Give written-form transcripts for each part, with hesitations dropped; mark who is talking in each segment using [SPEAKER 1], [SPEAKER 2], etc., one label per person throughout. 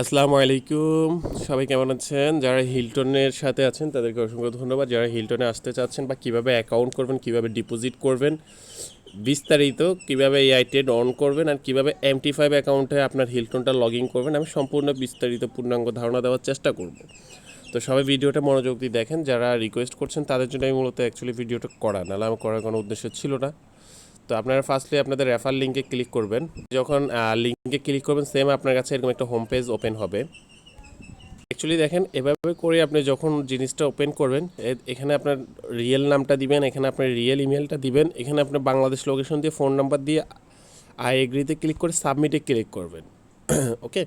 [SPEAKER 1] আসসালামু আলাইকুম। সবাই কেমন আছেন? যারা হিলটনের সাথে আছেন তাদেরকে অসংখ্য ধন্যবাদ। যারা হিলটনে আসতে চাচ্ছেন বা কীভাবে অ্যাকাউন্ট করবেন, কীভাবে ডিপোজিট করবেন, বিস্তারিত কীভাবে এআই ট্রেড অন করবেন আর কীভাবে MT5 অ্যাকাউন্টে আপনার হিলটনটা লগ ইন করবেন, আমি সম্পূর্ণ বিস্তারিত পূর্ণাঙ্গ ধারণা দেওয়ার চেষ্টা করব। তো সবাই ভিডিওটা মনোযোগ দিয়ে দেখেন। যারা রিকোয়েস্ট করছেন তাদের জন্য আমি মূলত অ্যাকচুয়ালি ভিডিওটা করা, নাহলে আমার করার কোনো উদ্দেশ্য ছিল না। তো আপনারা ফার্স্টলি আপনাদের রেফার লিঙ্কে ক্লিক করবেন। যখন লিঙ্কে ক্লিক করবেন সেম আপনার কাছে এরকম একটা হোম পেজ ওপেন হবে। অ্যাকচুয়ালি দেখেন, এভাবে করে আপনি যখন জিনিসটা ওপেন করবেন, এখানে আপনার রিয়েল নামটা দিবেন, এখানে আপনার রিয়েল ইমেলটা দিবেন, এখানে আপনার বাংলাদেশ লোকেশন দিয়ে ফোন নাম্বার দিয়ে আই এগ্রিতে ক্লিক করে সাবমিটে ক্লিক করবেন। ওকে,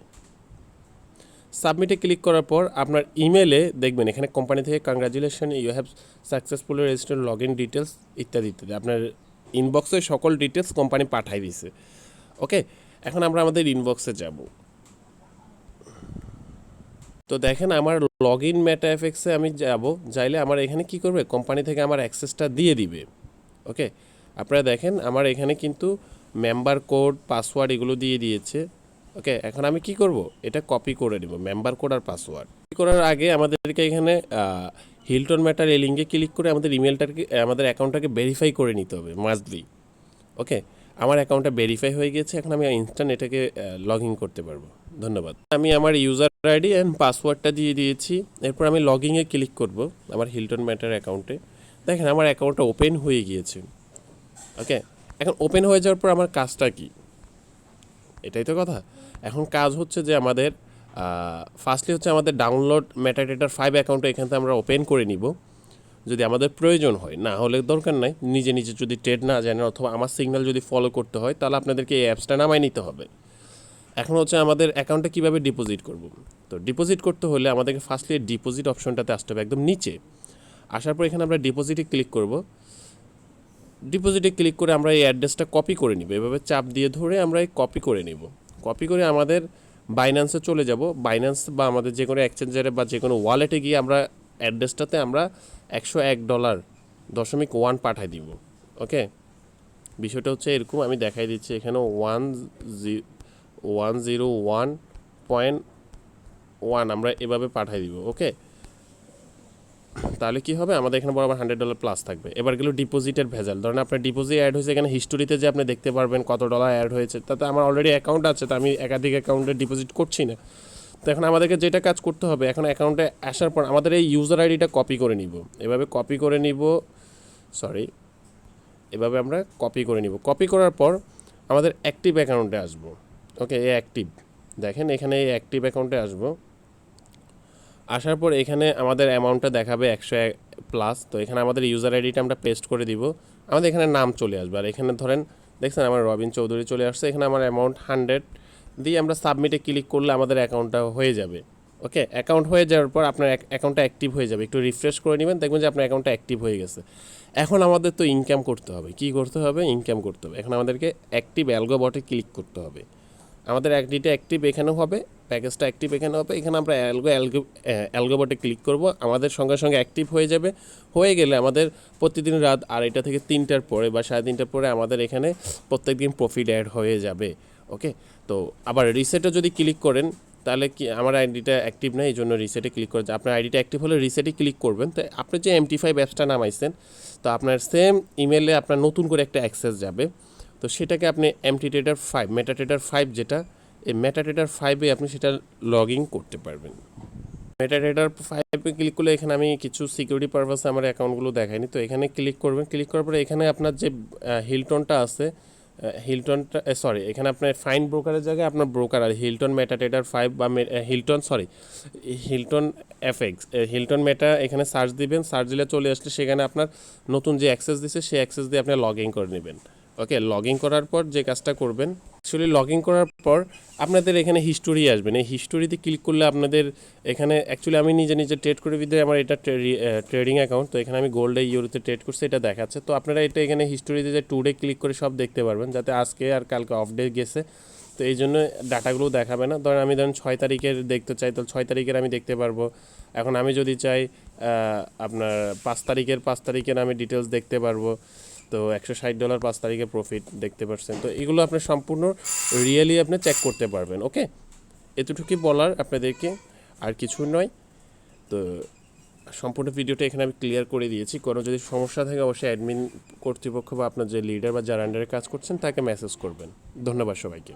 [SPEAKER 1] সাবমিটে ক্লিক করার পর আপনার ইমেলে দেখবেন এখানে কোম্পানি থেকে congratulation, you have successfully registered log in details ইত্যাদি ইত্যাদি, আপনার ইনবক্সে সকল ডিটেলস কোম্পানি পাঠাই দিছে। ওকে, এখন আমরা আমাদের ইনবক্সে যাব। তো দেখেন আমার লগ ইন মেটা এফএক্সে আমি যাব, যাইলে আমার এখানে কি করবে, কোম্পানি থেকে আমার অ্যাক্সেসটা দিয়ে দিবে। ওকে, আপনারা দেখেন আমার এখানে কিন্তু মেম্বার কোড, পাসওয়ার্ড এগুলো দিয়ে দিয়েছে। ওকে, এখন আমি কি করব, এটা কপি করে নেব, মেম্বার কোড আর পাসওয়ার্ড। কপি করার আগে আমাদেরকে এখানে হিলটন ম্যাটার এই লিঙ্কে ক্লিক করে আমাদের ইমেলটাকে, আমাদের অ্যাকাউন্টটাকে ভেরিফাই করে নিতে হবে, মাস্ট বি। ওকে, আমার অ্যাকাউন্টটা ভেরিফাই হয়ে গেছে, এখন আমি ইনস্ট্যান্ট এটাকে লগ ইন করতে পারবো। ধন্যবাদ। আমি আমার ইউজার আইডি অ্যান্ড পাসওয়ার্ডটা দিয়ে দিয়েছি। এরপর আমি লগ ইনে ক্লিক করব আমার হিলটন ম্যাটার অ্যাকাউন্টে। দেখেন আমার অ্যাকাউন্টটা ওপেন হয়ে গিয়েছে। ওকে, এখন ওপেন হয়ে যাওয়ার পর আমার কাজটা কি, এটাই তো কথা। এখন কাজ হচ্ছে যে আমাদের ফার্স্টলি হচ্ছে আমাদের ডাউনলোড মেটাডেটার 5 অ্যাকাউন্টটা এখান থেকে আমরা ওপেন করে নিব, যদি আমাদের প্রয়োজন হয়। না হলে দরকার নাই, নিজে নিজে যদি ট্রেড না জানেন অথবা আমার সিগন্যাল যদি ফলো করতে হয়, তাহলে আপনাদেরকে এই অ্যাপসটা নামাই নিতে হবে। এখন হচ্ছে আমাদের অ্যাকাউন্টে কীভাবে ডিপোজিট করব। তো ডিপোজিট করতে হলে আমাদেরকে ফার্স্টলি ডিপোজিট অপশনটাতে আসতে হবে, একদম নিচে। আসার পর এখানে আমরা ডিপোজিটে ক্লিক করব। ডিপোজিটে ক্লিক করে আমরা এই অ্যাড্রেসটা কপি করে নিব, এভাবে চাপ দিয়ে ধরে আমরা এই কপি করে নিব। কপি করে আমাদের বাইন্যান্সে চলে যাব। বাইন্যান্স বা আমাদের যে কোনো এক্সচেঞ্জারে বা যে কোনো ওয়ালেটে গিয়ে আমরা অ্যাড্রেসটাতে আমরা $101.1 পাঠাই দিব। ওকে, বিষয়টা হচ্ছে এরকম, আমি দেখাই দিচ্ছি এখানে 101.1 আমরা এভাবে পাঠাই দিব। ওকে, তাহলে কি হবে, আমাদের এখানে বরাবর $100 প্লাস থাকবে। এবার গেল ডিপোজিটের ভেজাল। ধরেন আপনার ডিপোজিট অ্যাড হয়েছে, এখানে হিস্টোরিতে যে আপনি দেখতে পারবেন কত ডলার অ্যাড হয়েছে, তাতে আমার অলরেডি অ্যাকাউন্ট আছে, তো আমি একাধিক অ্যাকাউন্টে ডিপোজিট করছি না। তো এখন আমাদেরকে যেটা কাজ করতে হবে, এখন অ্যাকাউন্টে আসার পর আমাদের এই ইউজার আইডিটা কপি করে নিব, এভাবে কপি করে নিব, এভাবে আমরা কপি করে নিব। কপি করার পর আমাদের অ্যাক্টিভ অ্যাকাউন্টে আসব। ওকে, এই অ্যাক্টিভ, দেখেন এখানে এই অ্যাক্টিভ অ্যাকাউন্টে আসব। আসার পর এখানে আমাদের অ্যামাউন্টটা দেখাবে 100 প্লাস। তো এখানে আমাদের ইউজার আইডিটা আমরা পেস্ট করে দিব, আমাদের এখানে নাম চলে আসবে। আর এখানে ধরেন দেখছেন আমার রবিন চৌধুরী চলে আসছে, এখানে আমার অ্যামাউন্ট 100 দিয়ে আমরা সাবমিটে ক্লিক করলে আমাদের অ্যাকাউন্টটা হয়ে যাবে। ওকে, অ্যাকাউন্ট হয়ে যাওয়ার পর আপনার অ্যাকাউন্টটা অ্যাক্টিভ হয়ে যাবে। একটু রিফ্রেশ করে নেবেন, দেখবেন যে আপনার অ্যাকাউন্টটা অ্যাক্টিভ হয়ে গেছে। এখন আমাদের তো ইনকাম করতে হবে। কি করতে হবে, ইনকাম করতে হবে। এখন আমাদেরকে অ্যাক্টিভ অ্যালগো বটে ক্লিক করতে হবে। আমাদের আইডিটা অ্যাক্টিভ এখানে হবে, প্যাকেজটা অ্যাক্টিভ এখানে হবে। এখানে আমরা অ্যালগো বটে ক্লিক করব, আমাদের সঙ্গে সঙ্গে অ্যাক্টিভ হয়ে যাবে। হয়ে গেলে আমাদের প্রতিদিন রাত 2:30 থেকে 3টার পরে বা 3:30টার পরে আমাদের এখানে প্রত্যেকদিন প্রফিট অ্যাড হয়ে যাবে। ওকে, তো আবার রিসেটে যদি ক্লিক করেন, তাহলে কি আমার আইডিটা অ্যাক্টিভ না, এই জন্য রিসেটে ক্লিক করে, আপনার আইডিটা অ্যাক্টিভ হলে রিসেটে ক্লিক করবেন। তো আপনি যে MT5 অ্যাপসটা নামাইছেন, তো আপনার সেম ইমেলে আপনার নতুন করে একটা অ্যাক্সেস যাবে। তো সেটাকে আপনি মেটাডেটার 5 যেটা, এই মেটাডেটার 5-এ আপনি সেটা লগ ইন করতে পারবেন। মেটাডেটার 5-এ ক্লিক করলে এখানে আমি কিছু সিকিউরিটি পারপাসে আমার অ্যাকাউন্টগুলো দেখাইনি, তো এখানে ক্লিক করবেন। ক্লিক করার পরে এখানে আপনার যে হিলটনটা আছে, এখানে আপনার ফাইন ব্রোকারের জায়গায় আপনার ব্রোকার আর হিলটন মেটাডেটার 5 বা হিলটন এফএক্স, হিলটন মেটা এখানে সার্চ দিবেন। সার্চ দিলে চলে আসলে সেখানে আপনার নতুন যে অ্যাক্সেস দিচ্ছে সেই অ্যাক্সেস দিয়ে আপনি লগ ইন করে নেবেন। ওকে, লগ ইন করার পর যে কাজটা করবেন, অ্যাকচুয়ালি লগ ইন করার পর আপনাদের এখানে হিস্টোরি আসবেন। এই হিস্টোরিতে ক্লিক করলে আপনাদের এখানে অ্যাকচুয়ালি আমি নিজে নিজে ট্রেড করে বিধে আমার এটা ট্রেডিং অ্যাকাউন্ট, তো এখানে আমি গোল্ডে ইউরোতে ট্রেড করছি, এটা দেখাচ্ছে। তো আপনারা এটা এখানে হিস্টোরিতে যে টুডে ক্লিক করে সব দেখতে পারবেন, যাতে আজকে আর কালকে অফ ডে গেছে, তো এই জন্য ডাটাগুলো দেখাবে না। ধরেন 6 তারিখের দেখতে চাই, তো 6 তারিখের আমি দেখতে পারবো। এখন আমি যদি চাই আপনার 5 তারিখের আমি ডিটেলস দেখতে পারবো। তো $160 5 তারিখে প্রফিট দেখতে পাচ্ছেন। তো এগুলো আপনি সম্পূর্ণ রিয়েলি আপনি চেক করতে পারবেন। ওকে, এতটুকুই বলার আপনাদেরকে, আর কিছু নয়। তো সম্পূর্ণ ভিডিওটা এখানে আমি ক্লিয়ার করে দিয়েছি। কোনো যদি সমস্যা থাকে অবশ্যই অ্যাডমিন কর্তৃপক্ষ বা আপনার যে লিডার বা যারা আন্ডারে কাজ করছেন তাকে মেসেজ করবেন। ধন্যবাদ সবাইকে।